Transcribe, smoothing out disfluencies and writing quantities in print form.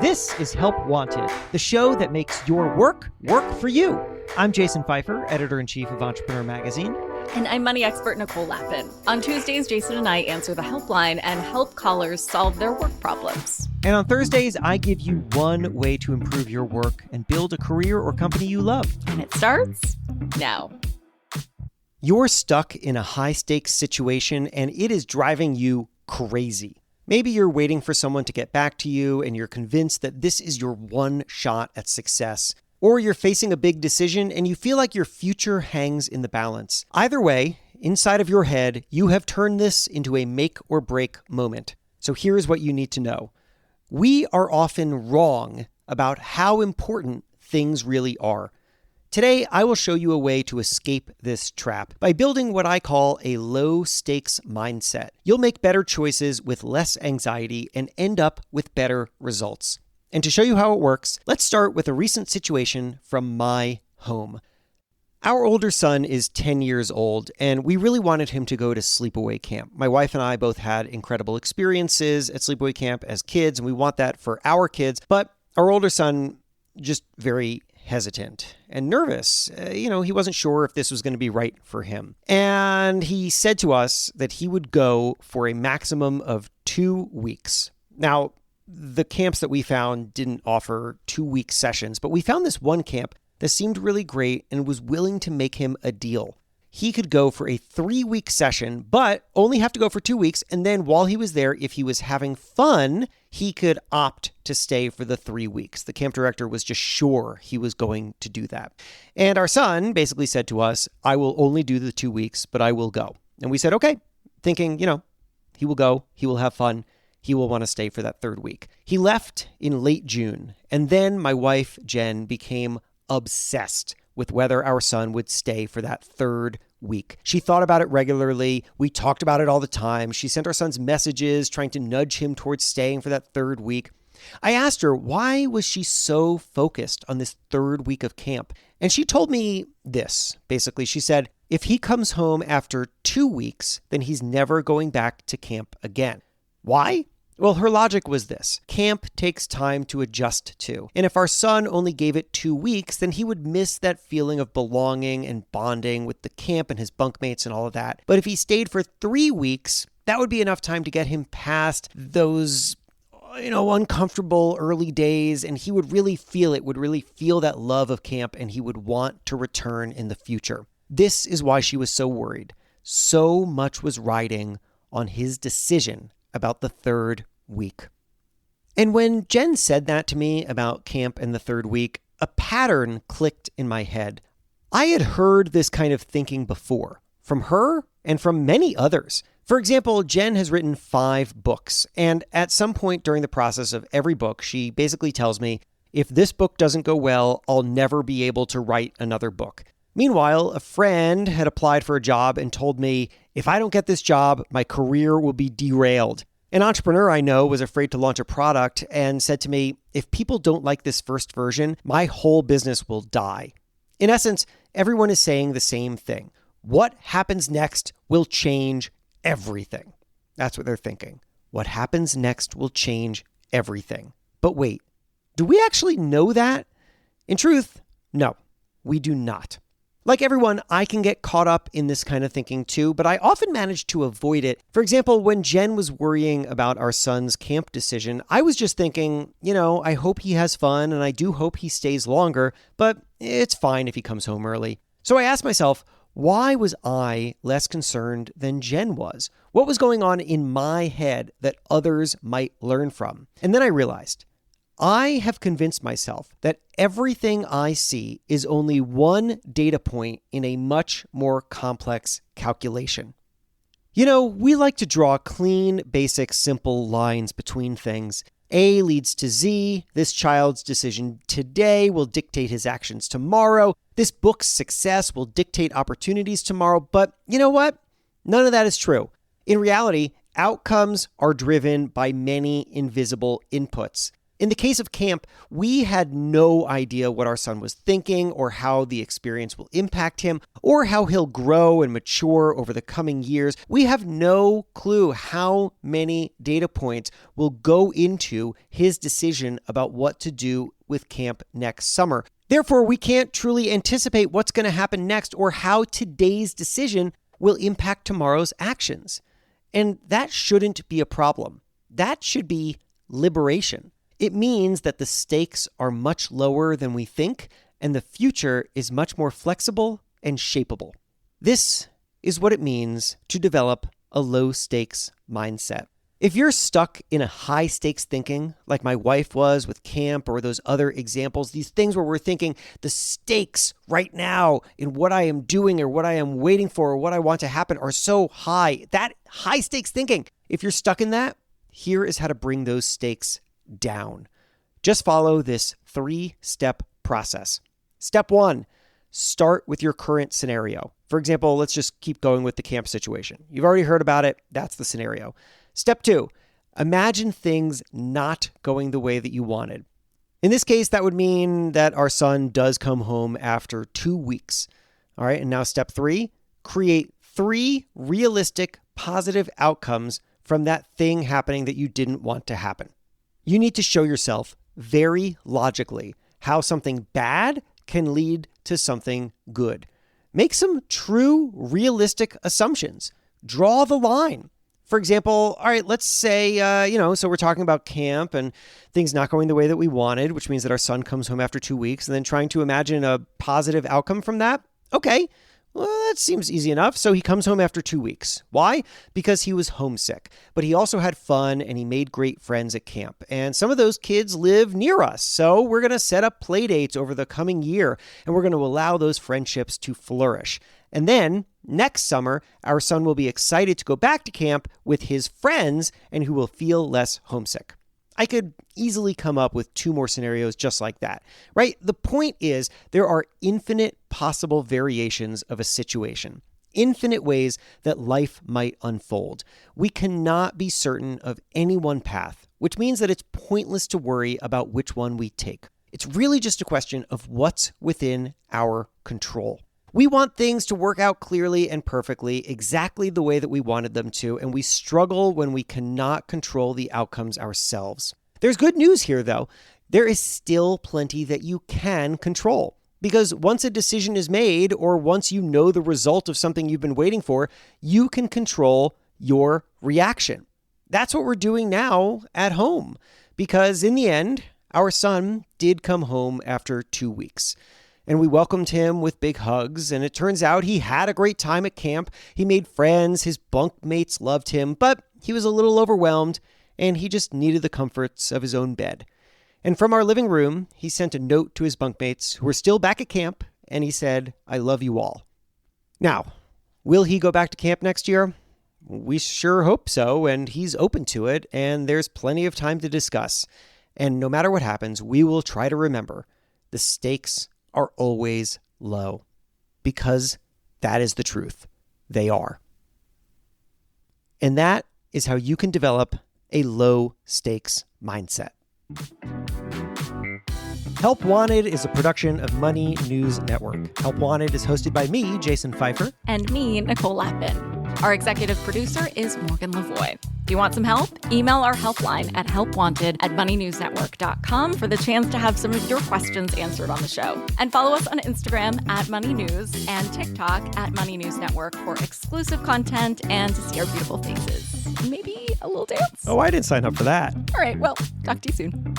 This is Help Wanted, the show that makes your work work for you. I'm Jason Pfeiffer, editor-in-chief of Entrepreneur Magazine. And I'm money expert Nicole Lappin. On Tuesdays, Jason and I answer the helpline and help callers solve their work problems. And on Thursdays, I give you one way to improve your work and build a career or company you love. And it starts now. You're stuck in a high-stakes situation and it is driving you crazy. Maybe you're waiting for someone to get back to you and you're convinced that this is your one shot at success. Or you're facing a big decision and you feel like your future hangs in the balance. Either way, inside of your head, you have turned this into a make or break moment. So here's what you need to know. We are often wrong about how important things really are. Today, I will show you a way to escape this trap by building what I call a low-stakes mindset. You'll make better choices with less anxiety and end up with better results. And to show you how it works, let's start with a recent situation from my home. Our older son is 10 years old, and we really wanted him to go to sleepaway camp. My wife and I both had incredible experiences at sleepaway camp as kids, and we want that for our kids. But our older son, just very hesitant and nervous. He wasn't sure if this was going to be right for him. And he said to us that he would go for a maximum of 2 weeks. Now, the camps that we found didn't offer 2-week sessions, but we found this one camp that seemed really great and was willing to make him a deal. He could go for a 3-week session, but only have to go for 2 weeks. And then while he was there, if he was having fun, he could opt to stay for the 3 weeks. The camp director was just sure he was going to do that. And our son basically said to us, I will only do the 2 weeks, but I will go. And we said, okay, thinking, he will go, he will have fun. He will want to stay for that 3rd week. He left in late June. And then my wife, Jen, became obsessed with whether our son would stay for that 3rd week. She thought about it regularly. We talked about it all the time. She sent our sons messages trying to nudge him towards staying for that 3rd week. I asked her, why was she so focused on this 3rd week of camp? And she told me this. Basically, she said, if he comes home after 2 weeks, then he's never going back to camp again. Why? Well, her logic was this. Camp takes time to adjust to. And if our son only gave it 2 weeks, then he would miss that feeling of belonging and bonding with the camp and his bunkmates and all of that. But if he stayed for 3 weeks, that would be enough time to get him past those, uncomfortable early days. And he would really feel that love of camp, and he would want to return in the future. This is why she was so worried. So much was riding on his decision about the 3rd week. And when Jen said that to me about camp and the 3rd week, a pattern clicked in my head. I had heard this kind of thinking before, from her and from many others. For example, Jen has written 5 books, and at some point during the process of every book, she basically tells me, if this book doesn't go well, I'll never be able to write another book. Meanwhile, a friend had applied for a job and told me, if I don't get this job, my career will be derailed. An entrepreneur I know was afraid to launch a product and said to me, if people don't like this first version, my whole business will die. In essence, everyone is saying the same thing. What happens next will change everything. That's what they're thinking. What happens next will change everything. But wait, do we actually know that? In truth, no, we do not. Like everyone, I can get caught up in this kind of thinking too, but I often manage to avoid it. For example, when Jen was worrying about our son's camp decision, I was just thinking, I hope he has fun and I do hope he stays longer, but it's fine if he comes home early. So I asked myself, why was I less concerned than Jen was? What was going on in my head that others might learn from? And then I realized, I have convinced myself that everything I see is only one data point in a much more complex calculation. We like to draw clean, basic, simple lines between things. A leads to Z. This child's decision today will dictate his actions tomorrow. This book's success will dictate opportunities tomorrow. But you know what? None of that is true. In reality, outcomes are driven by many invisible inputs. In the case of camp, we had no idea what our son was thinking or how the experience will impact him or how he'll grow and mature over the coming years. We have no clue how many data points will go into his decision about what to do with camp next summer. Therefore, we can't truly anticipate what's going to happen next or how today's decision will impact tomorrow's actions. And that shouldn't be a problem. That should be liberation. It means that the stakes are much lower than we think, and the future is much more flexible and shapeable. This is what it means to develop a low-stakes mindset. If you're stuck in a high-stakes thinking, like my wife was with camp or those other examples, these things where we're thinking the stakes right now in what I am doing or what I am waiting for or what I want to happen are so high, that high-stakes thinking, if you're stuck in that, here is how to bring those stakes down. Just follow this 3-step process. Step 1, start with your current scenario. For example, let's just keep going with the camp situation. You've already heard about it. That's the scenario. Step 2, imagine things not going the way that you wanted. In this case, that would mean that our son does come home after 2 weeks. All right. And now step 3, create 3 realistic positive outcomes from that thing happening that you didn't want to happen. You need to show yourself very logically how something bad can lead to something good. Make some true, realistic assumptions. Draw the line. For example, all right, let's say, so we're talking about camp and things not going the way that we wanted, which means that our son comes home after 2 weeks and then trying to imagine a positive outcome from that. Okay. Well, that seems easy enough. So he comes home after 2 weeks. Why? Because he was homesick, but he also had fun and he made great friends at camp. And some of those kids live near us. So we're going to set up play dates over the coming year and we're going to allow those friendships to flourish. And then next summer, our son will be excited to go back to camp with his friends and who will feel less homesick. I could easily come up with 2 more scenarios just like that, right? The point is there are infinite possible variations of a situation, infinite ways that life might unfold. We cannot be certain of any one path, which means that it's pointless to worry about which one we take. It's really just a question of what's within our control. We want things to work out clearly and perfectly, exactly the way that we wanted them to, and we struggle when we cannot control the outcomes ourselves. There's good news here, though. There is still plenty that you can control. Because once a decision is made, or once you know the result of something you've been waiting for, you can control your reaction. That's what we're doing now at home. Because in the end, our son did come home after 2 weeks. And we welcomed him with big hugs, and it turns out he had a great time at camp. He made friends, his bunkmates loved him, but he was a little overwhelmed, and he just needed the comforts of his own bed. And from our living room, he sent a note to his bunkmates who were still back at camp, and he said, "I love you all." Now, will he go back to camp next year? We sure hope so, and he's open to it, and there's plenty of time to discuss. And no matter what happens, we will try to remember the stakes are always low, because that is the truth. They are. And that is how you can develop a low stakes mindset. Help Wanted is a production of Money News Network. Help Wanted is hosted by me, Jason Pfeiffer. And me, Nicole Lappin. Our executive producer is Morgan Lavoie. Do you want some help? Email our helpline at helpwanted@moneynewsnetwork.com for the chance to have some of your questions answered on the show. And follow us on Instagram at Money News and TikTok at Money News Network for exclusive content and to see our beautiful faces. Maybe a little dance. Oh, I didn't sign up for that. All right, well, talk to you soon.